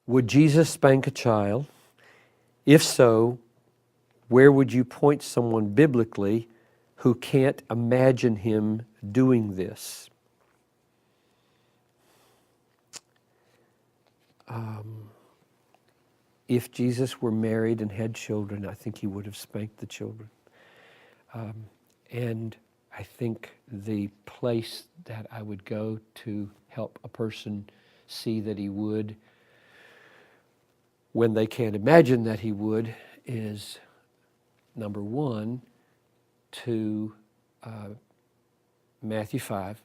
Would Jesus spank a child? If so, where would you point someone biblically who can't imagine him doing this? If Jesus were married and had children, I think he would have spanked the children. And I think the place that I would go to help a person see that he would, when they can't imagine that he would, is number one, to Matthew 5,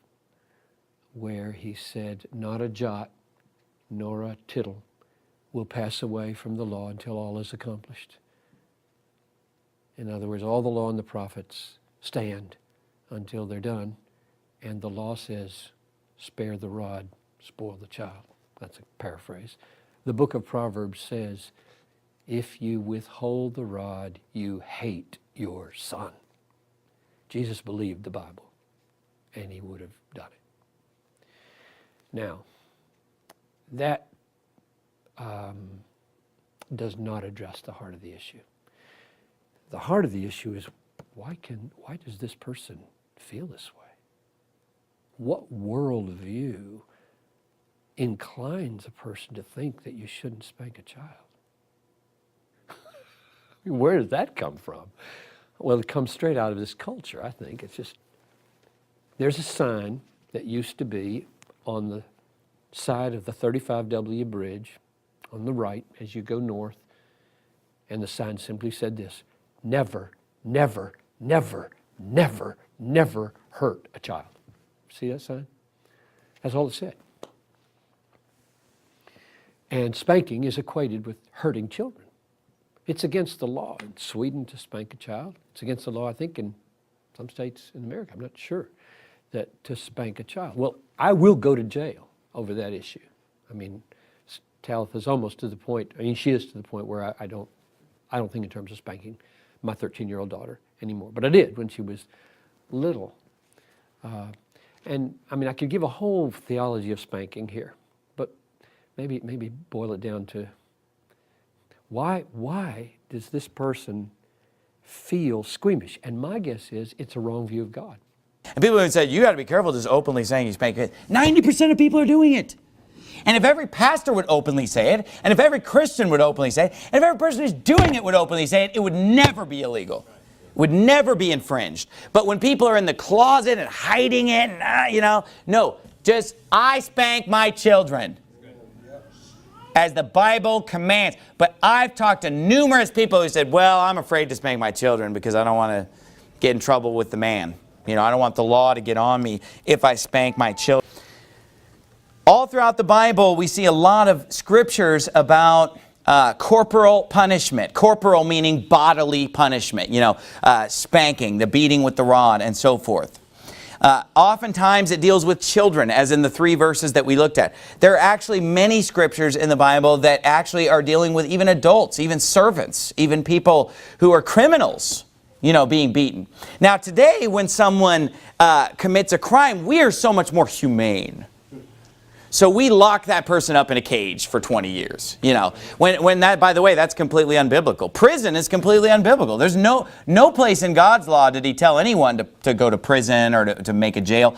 where he said, not a jot nor a tittle will pass away from the law until all is accomplished. In other words, all the law and the prophets stand until they're done, and the law says, spare the rod, spoil the child. That's a paraphrase. The book of Proverbs says, if you withhold the rod, you hate your son. Jesus believed the Bible, and he would have done it. Now, that does not address the heart of the issue. The heart of the issue is, why does this person feel this way? What worldview inclines a person to think that you shouldn't spank a child? Where does that come from? Well, it comes straight out of this culture, I think. It's just, there's a sign that used to be on the side of the 35W bridge on the right as you go north, and the sign simply said this: never, never, never, never, never hurt a child. See that sign? That's all it said. And spanking is equated with hurting children. It's against the law in Sweden to spank a child. It's against the law, I think, in some states in America, I'm not sure, that to spank a child. Well, I will go to jail over that issue. I mean, Talitha's almost to the point, she is to the point where I don't think in terms of spanking my 13-year-old daughter anymore. But I did when she was little. And I mean, I could give a whole theology of spanking here, but maybe boil it down to why does this person feel squeamish? And my guess is it's a wrong view of God. And people have said, you got to be careful just openly saying you spank kids. 90% of people are doing it. And if every pastor would openly say it, and if every Christian would openly say it, and if every person who's doing it would openly say it, it would never be illegal. It would never be infringed. But when people are in the closet and hiding it, and, no, just I spank my children as the Bible commands. But I've talked to numerous people who said, well, I'm afraid to spank my children because I don't want to get in trouble with the man. I don't want the law to get on me if I spank my children. All throughout the Bible, we see a lot of scriptures about corporal punishment. Corporal meaning bodily punishment, spanking, the beating with the rod, and so forth. Oftentimes it deals with children, as in the 3 verses that we looked at. There are actually many scriptures in the Bible that actually are dealing with even adults, even servants, even people who are criminals, being beaten. Now today, when someone commits a crime, we are so much more humane. So we lock that person up in a cage for 20 years. When that, by the way, that's completely unbiblical. Prison is completely unbiblical. There's no place in God's law did he tell anyone to go to prison or to make a jail.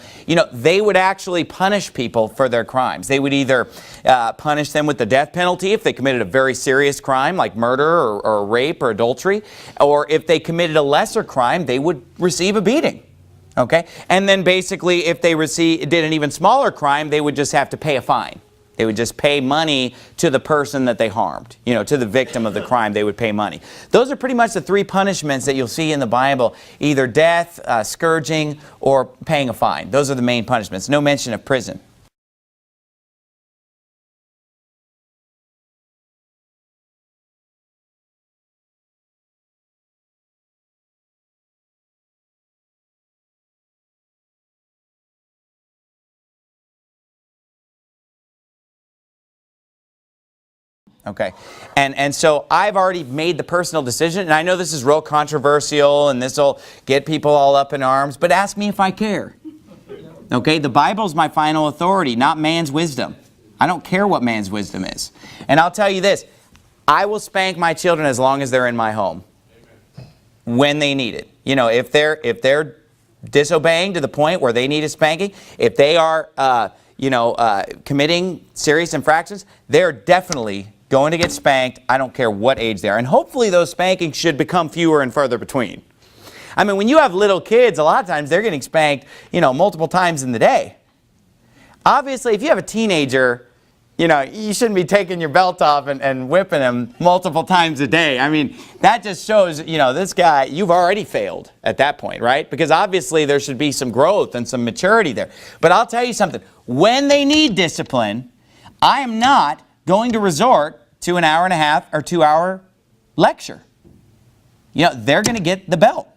They would actually punish people for their crimes. They would either punish them with the death penalty if they committed a very serious crime like murder or rape or adultery, or if they committed a lesser crime, they would receive a beating. Okay, and then basically if they did an even smaller crime, they would just have to pay a fine. They would just pay money to the person that they harmed. To the victim of the crime, they would pay money. Those are pretty much the 3 punishments that you'll see in the Bible. Either death, scourging, or paying a fine. Those are the main punishments. No mention of prison. Okay, and so I've already made the personal decision, and I know this is real controversial, and this will get people all up in arms, but ask me if I care. Okay, the Bible's my final authority, not man's wisdom. I don't care what man's wisdom is. And I'll tell you this, I will spank my children as long as they're in my home. When they need it. You know, if they're disobeying to the point where they need a spanking, if they are, committing serious infractions, they're definitely going to get spanked. I don't care what age they are. And hopefully those spankings should become fewer and further between. I mean, when you have little kids, a lot of times they're getting spanked, multiple times in the day. Obviously, if you have a teenager, you shouldn't be taking your belt off and whipping him multiple times a day. I mean, that just shows, this guy, you've already failed at that point, right? Because obviously there should be some growth and some maturity there. But I'll tell you something. When they need discipline, I am not going to resort to an hour and a half or 2 hour lecture. They're going to get the belt,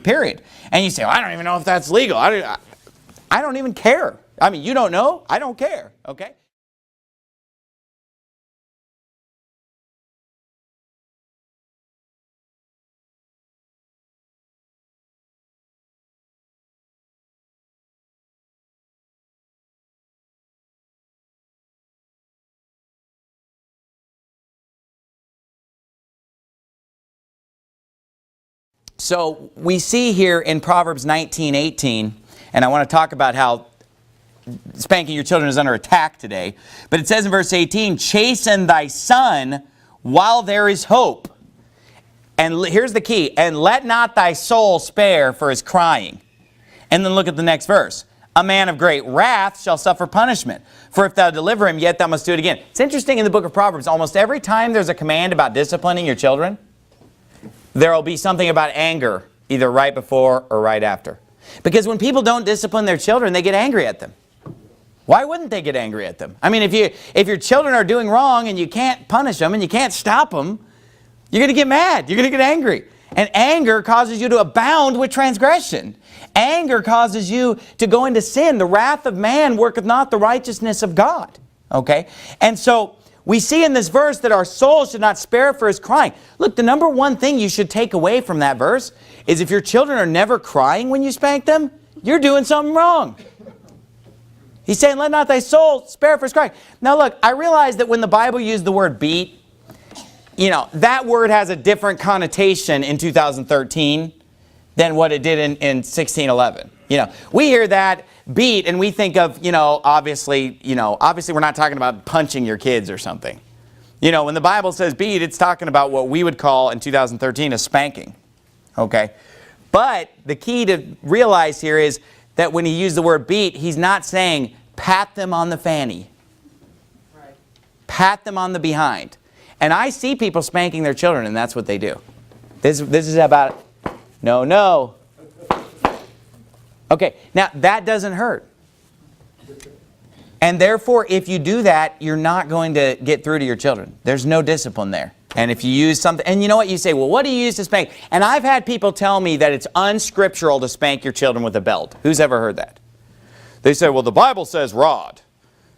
period. And you say, well, I don't even know if that's legal. I don't even care. I mean, you don't know? I don't care, okay? So we see here in Proverbs 19:18, and I want to talk about how spanking your children is under attack today. But it says in verse 18, chasten thy son while there is hope. And here's the key, and let not thy soul spare for his crying. And then look at the next verse. A man of great wrath shall suffer punishment. For if thou deliver him, yet thou must do it again. It's interesting in the book of Proverbs, almost every time there's a command about disciplining your children, there will be something about anger, either right before or right after. Because when people don't discipline their children, they get angry at them. Why wouldn't they get angry at them? I mean, if your children are doing wrong and you can't punish them and you can't stop them, you're going to get mad. You're going to get angry. And anger causes you to abound with transgression. Anger causes you to go into sin. The wrath of man worketh not the righteousness of God. Okay? And so we see in this verse that our soul should not spare for his crying. Look, the number one thing you should take away from that verse is if your children are never crying when you spank them, you're doing something wrong. He's saying, let not thy soul spare for his crying. Now look, I realize that when the Bible used the word beat, that word has a different connotation in 2013 than what it did in 1611. We hear that beat and we think of, obviously we're not talking about punching your kids or something. When the Bible says beat, it's talking about what we would call in 2013 a spanking. Okay? But the key to realize here is that when he used the word beat, he's not saying pat them on the fanny. Right. Pat them on the behind. And I see people spanking their children, and that's what they do. This is about, no. Okay, now that doesn't hurt. And therefore, if you do that, you're not going to get through to your children. There's no discipline there. And if you use something, and you know what, you say, well, what do you use to spank? And I've had people tell me that it's unscriptural to spank your children with a belt. Who's ever heard that? They say, well, the Bible says rod.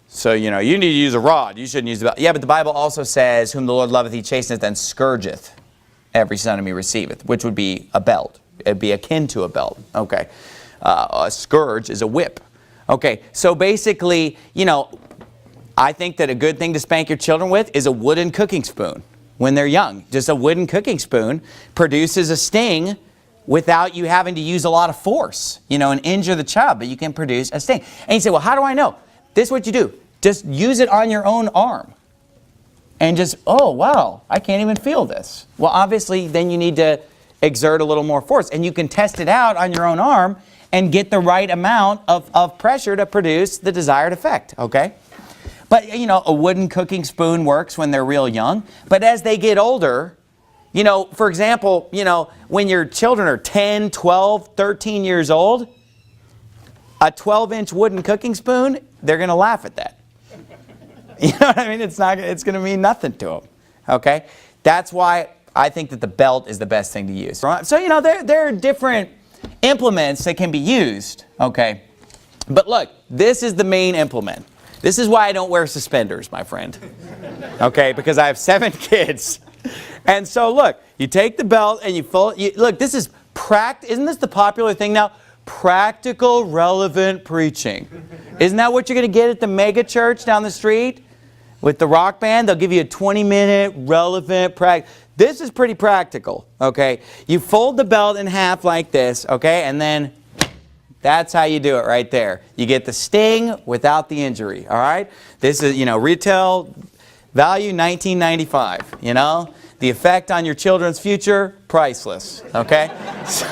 So, you need to use a rod. You shouldn't use the belt. Yeah, but the Bible also says, whom the Lord loveth, he chasteneth and scourgeth. Every son whom he receiveth, which would be a belt. It'd be akin to a belt. Okay. A scourge is a whip. Okay. So basically, I think that a good thing to spank your children with is a wooden cooking spoon when they're young. Just a wooden cooking spoon produces a sting without you having to use a lot of force, and injure the child, but you can produce a sting. And you say, well, how do I know? This is what you do. Just use it on your own arm. And just, oh, wow, I can't even feel this. Well, obviously, then you need to exert a little more force. And you can test it out on your own arm and get the right amount of pressure to produce the desired effect, okay? But, a wooden cooking spoon works when they're real young. But as they get older, for example, when your children are 10, 12, 13 years old, a 12-inch wooden cooking spoon, they're going to laugh at that. You know what I mean? It's going to mean nothing to them. Okay? That's why I think that the belt is the best thing to use. So, there are different implements that can be used. Okay? But look, this is the main implement. This is why I don't wear suspenders, my friend. Okay? Because I have 7 kids. And so, look, you take the belt and look, this is isn't this the popular thing now? Practical, relevant preaching. Isn't that what you're going to get at the mega church down the street? With the Rock Band, they'll give you a 20-minute relevant practice. This is pretty practical, okay? You fold the belt in half like this, okay? And then that's how you do it right there. You get the sting without the injury, all right? This is, retail value $19.95, The effect on your children's future, priceless, okay? So